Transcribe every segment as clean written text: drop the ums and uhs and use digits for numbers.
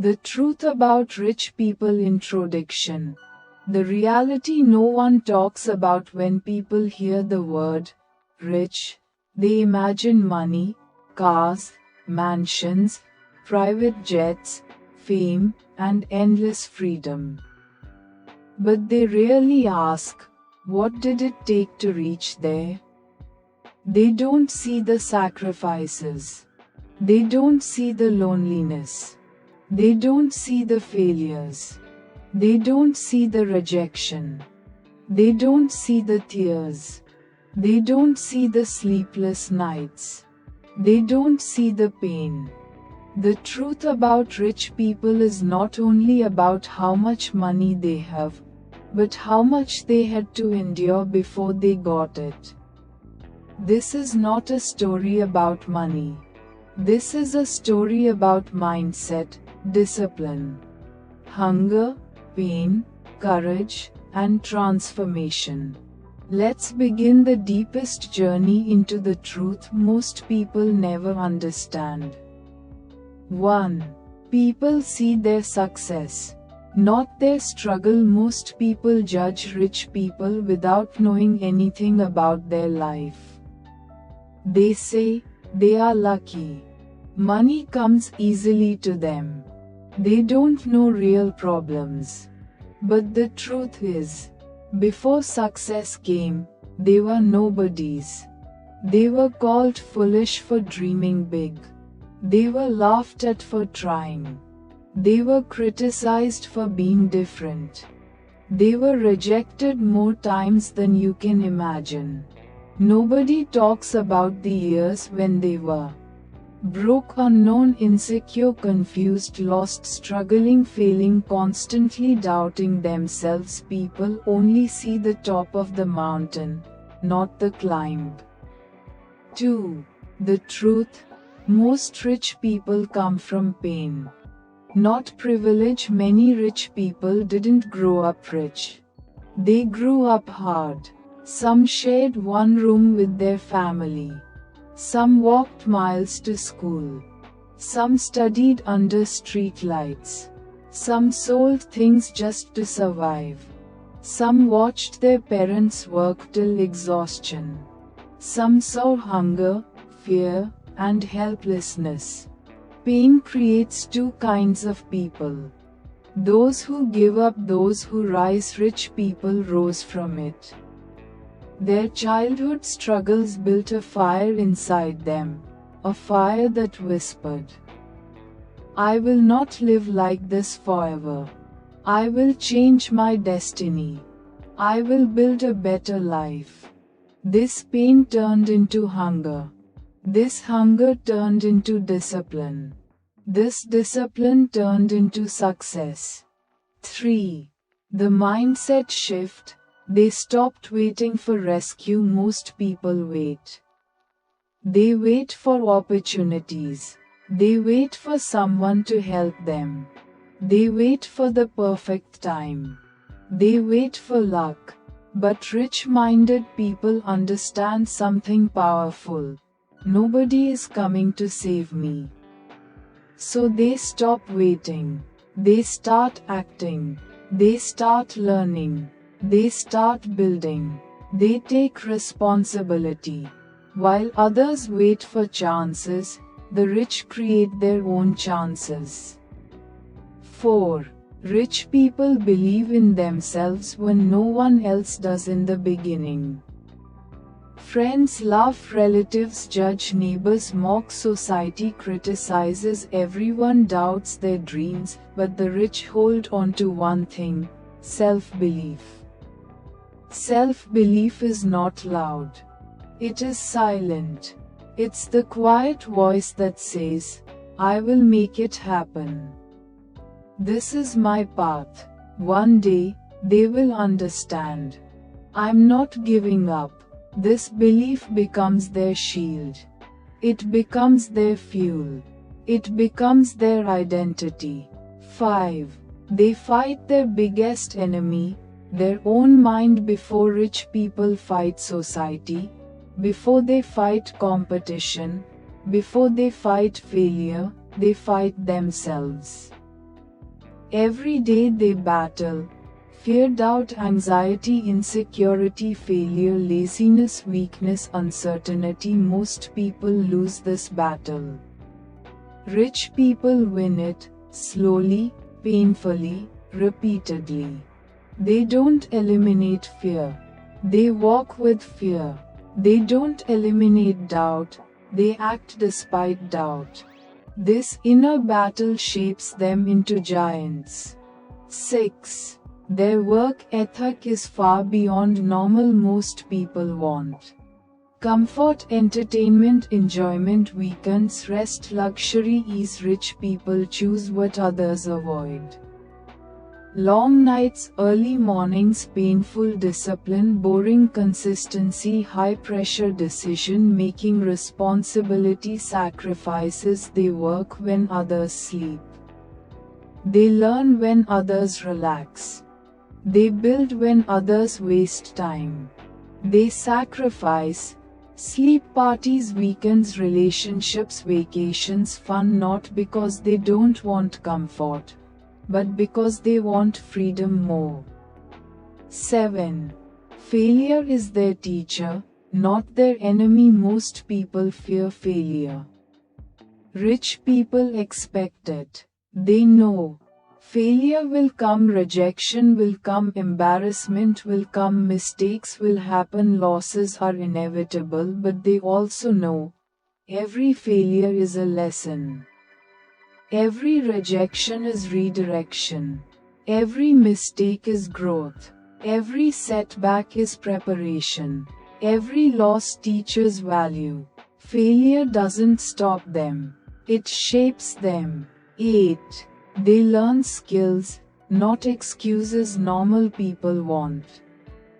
The truth about rich people introduction. The reality no one talks about. When people hear the word rich, they imagine money, cars, mansions, private jets, fame, and endless freedom. But they rarely ask, what did it take to reach there? They don't see the sacrifices. They don't see the loneliness. They don't see the failures. They don't see the rejection. They don't see the tears. They don't see the sleepless nights. They don't see the pain. The truth about rich people is not only about how much money they have, but how much they had to endure before they got it. This is not a story about money. This is a story about mindset, discipline, hunger, pain, courage, and transformation. Let's begin the deepest journey into the truth most people never understand. 1. People see their success, not their struggle. Most people judge rich people without knowing anything about their life. They say, they are lucky. Money comes easily to them. They don't know real problems. But the truth is, before success came, they were nobodies. They were called foolish for dreaming big. They were laughed at for trying. They were criticized for being different. They were rejected more times than you can imagine. Nobody talks about the years when they were broke, unknown, insecure, confused, lost, struggling, failing, constantly doubting themselves. People only see the top of the mountain, not the climb. 2. The truth. Most rich people come from pain, not privilege. Many rich people didn't grow up rich. They grew up hard. Some shared one room with their family. Some walked miles to school. Some studied under street lights. Some sold things just to survive. Some watched their parents work till exhaustion. Some saw hunger, fear, and helplessness. Pain creates two kinds of people: those who give up, those who rise. Rich people rose from it. Their childhood struggles built a fire inside them, a fire that whispered, I will not live like this forever. I will change my destiny. I will build a better life. This pain turned into hunger. This hunger turned into discipline. This discipline turned into success. 3. The mindset shift. They stopped waiting for rescue. Most people wait. They wait for opportunities. They wait for someone to help them. They wait for the perfect time. They wait for luck. But rich-minded people understand something powerful. Nobody is coming to save me. So they stop waiting. They start acting. They start learning. They start building. They take responsibility. While others wait for chances, the rich create their own chances. 4. Rich people believe in themselves when no one else does. In the beginning, friends laugh, relatives judge, neighbors mock, society criticizes, everyone doubts their dreams, but the rich hold on to one thing: self-belief. Self-belief is not loud. It is silent. It's the quiet voice that says, I will make it happen. This is my path. One day, they will understand. I'm not giving up. This belief becomes their shield. It becomes their fuel. It becomes their identity. 5. They fight their biggest enemy, their own mind. Before rich people fight society, before they fight competition, before they fight failure, they fight themselves. Every day they battle fear, doubt, anxiety, insecurity, failure, laziness, weakness, uncertainty. Most people lose this battle. Rich people win it, slowly, painfully, repeatedly. They don't eliminate fear. They walk with fear. They don't eliminate doubt. They act despite doubt. This inner battle shapes them into giants. 6. Their work ethic is far beyond normal. Most people want comfort, entertainment, enjoyment, weekends, rest, luxury, ease. Rich people choose what others avoid. Long nights, early mornings, painful discipline, boring consistency, high pressure decision making, responsibility, sacrifices. They work when others sleep. They learn when others relax. They build when others waste time. They sacrifice. Sleep, parties, weekends, relationships, vacations, fun, not because they don't want comfort, but because they want freedom more. 7. Failure is their teacher, not their enemy. Most people fear failure. Rich people expect it. They know failure will come, rejection will come, embarrassment will come, mistakes will happen, losses are inevitable, but they also know every failure is a lesson. Every rejection is redirection. Every mistake is growth. Every setback is preparation. Every loss teaches value. Failure doesn't stop them. It shapes them. 8. They learn skills, not excuses. Normal people want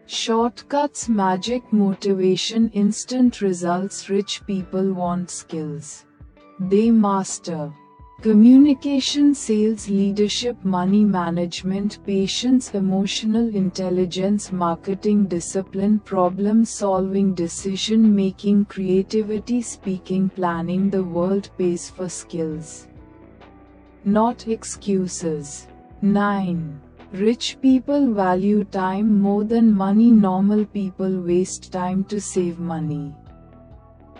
shortcuts, magic, motivation, instant results. Rich people want skills they master. Communication, sales, leadership, money management, patience, emotional intelligence, marketing, discipline, problem solving, decision making, creativity, speaking, planning. The world pays for skills, not excuses. 9. Rich people value time more than money. Normal people waste time to save money.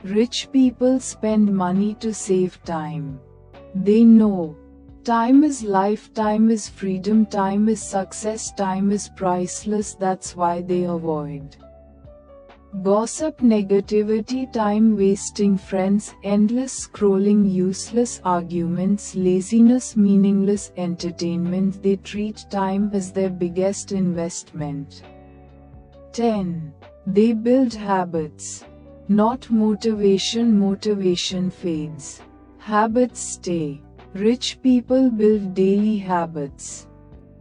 Rich people spend money to save time. They know time is life, time is freedom, time is success, time is priceless. That's why they avoid gossip, negativity, time wasting friends, endless scrolling, useless arguments, laziness, meaningless entertainment. They treat time as their biggest investment. 10. They build habits, not motivation. Motivation fades. Habits stay. Rich people build daily habits.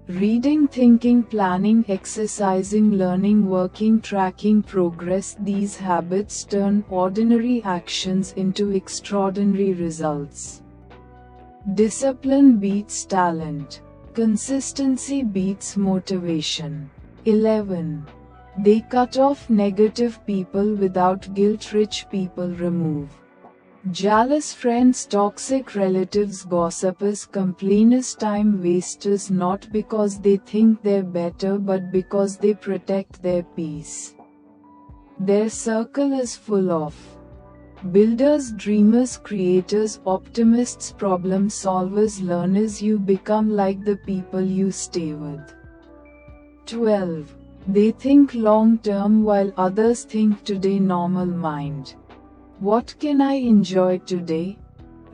Reading, thinking, planning, exercising, learning, working, tracking progress. These habits turn ordinary actions into extraordinary results. Discipline beats talent. Consistency beats motivation. 11. They cut off negative people without guilt. Rich people remove jealous friends, toxic relatives, gossipers, complainers, time wasters. Not because they think they're better, but because they protect their peace. Their circle is full of builders, dreamers, creators, optimists, problem solvers, learners. You become like the people you stay with. 12. They think long term while others think today. Normal mind. What can I enjoy today?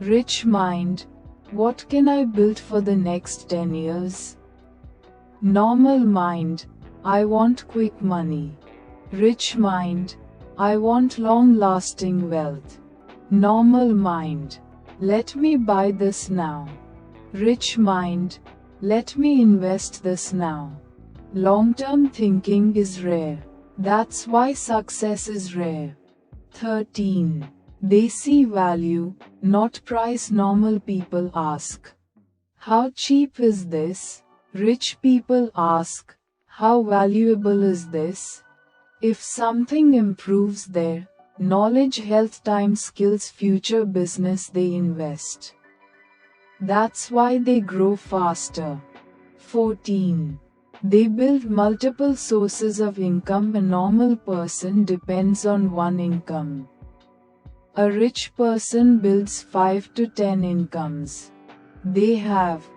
Rich mind. What can I build for the next 10 years? Normal mind. I want quick money. Rich mind. I want long-lasting wealth. Normal mind. Let me buy this now. Rich mind. Let me invest this now. Long-term thinking is rare. That's why success is rare. 13. They see value, not price. Normal people ask, how cheap is this? Rich people ask, how valuable is this? If something improves their knowledge, health, time, skills, future business, they invest. That's why they grow faster. 14. They build multiple sources of income. A normal person depends on one income. A rich person builds 5 to 10 incomes. They have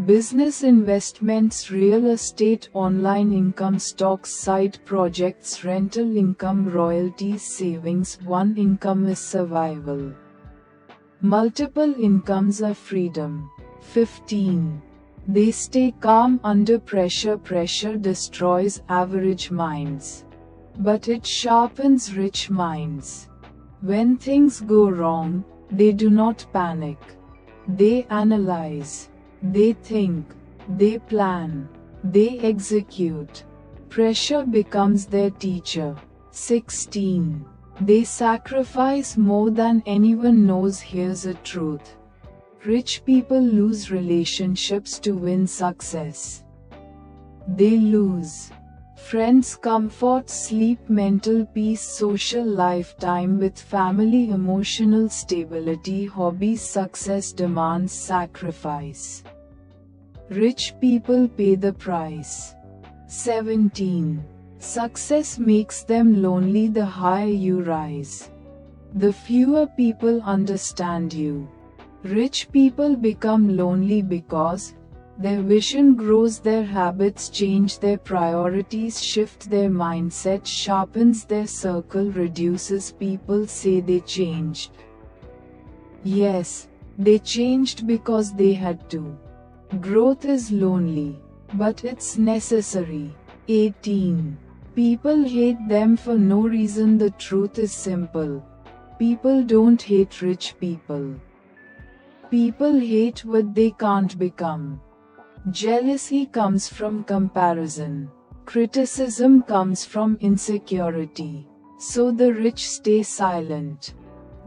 business investments, real estate, online income, stocks, side projects, rental income, royalties, savings. One income is survival. Multiple incomes are freedom. 15. They stay calm under pressure. Pressure destroys average minds, but it sharpens rich minds. When things go wrong, they do not panic. They analyze. They think. They plan. They execute. Pressure becomes their teacher. 16. They sacrifice more than anyone knows. Here's a truth. Rich people lose relationships to win success. They lose friends, comfort, sleep, mental peace, social life, time with family, emotional stability, hobbies. Success demands sacrifice. Rich people pay the price. 17. Success makes them lonely. The higher you rise, the fewer people understand you. Rich people become lonely because their vision grows, their habits change, their priorities shift, their mindset sharpens, their circle reduces. People say they changed. Yes, they changed because they had to. Growth is lonely, but it's necessary. 18. People hate them for no reason. The truth is simple. People don't hate rich people. People hate what they can't become. Jealousy comes from comparison. Criticism comes from insecurity. So the rich stay silent.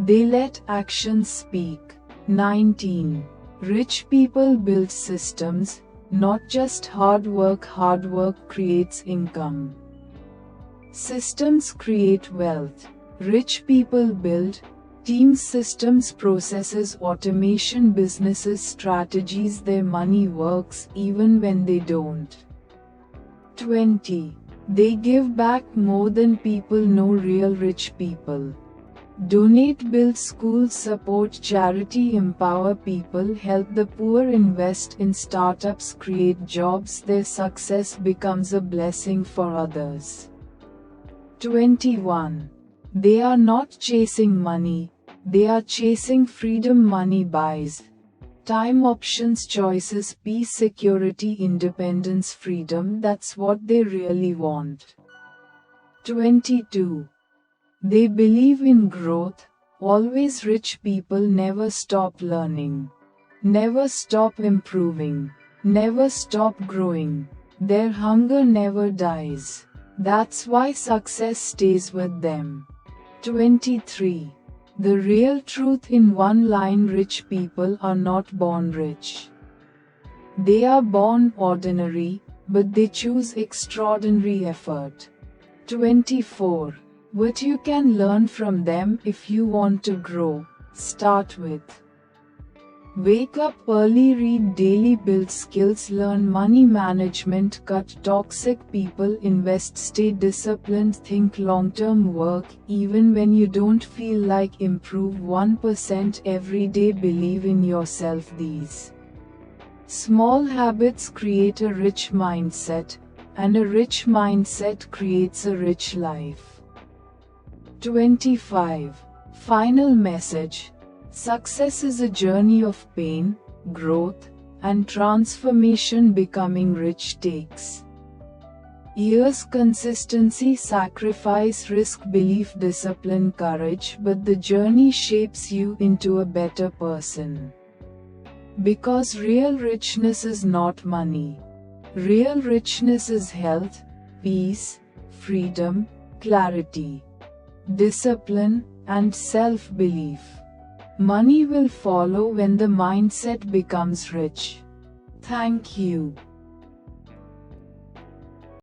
They let actions speak. 19. Rich people build systems, not just hard work. Hard work creates income. Systems create wealth. Rich people build teams, systems, processes, automation, businesses, strategies. Their money works even when they don't. 20. They give back more than people know. Real rich people donate, build schools, support charity, empower people, help the poor, invest in startups, create jobs. Their success becomes a blessing for others. 21. They are not chasing money. They are chasing freedom. Money buys time, options, choices, peace, security, independence, freedom. That's what they really want. 22. They believe in growth. Always. Rich people never stop learning, never stop improving, never stop growing. Their hunger never dies. That's why success stays with them. 23. The real truth in one line: rich people are not born rich. They are born ordinary, but they choose extraordinary effort. 24. What you can learn from them if you want to grow. Start with: wake up early, read daily, build skills, learn money management, cut toxic people, invest, stay disciplined, think long-term, work even when you don't feel like, improve 1% every day, believe in yourself. These small habits create a rich mindset, and a rich mindset creates a rich life. 25. Final message. Success is a journey of pain, growth, and transformation. Becoming rich takes years, consistency, sacrifice, risk, belief, discipline, courage, but the journey shapes you into a better person. Because real richness is not money. Real richness is health, peace, freedom, clarity, discipline, and self-belief. Money will follow when the mindset becomes rich. Thank you.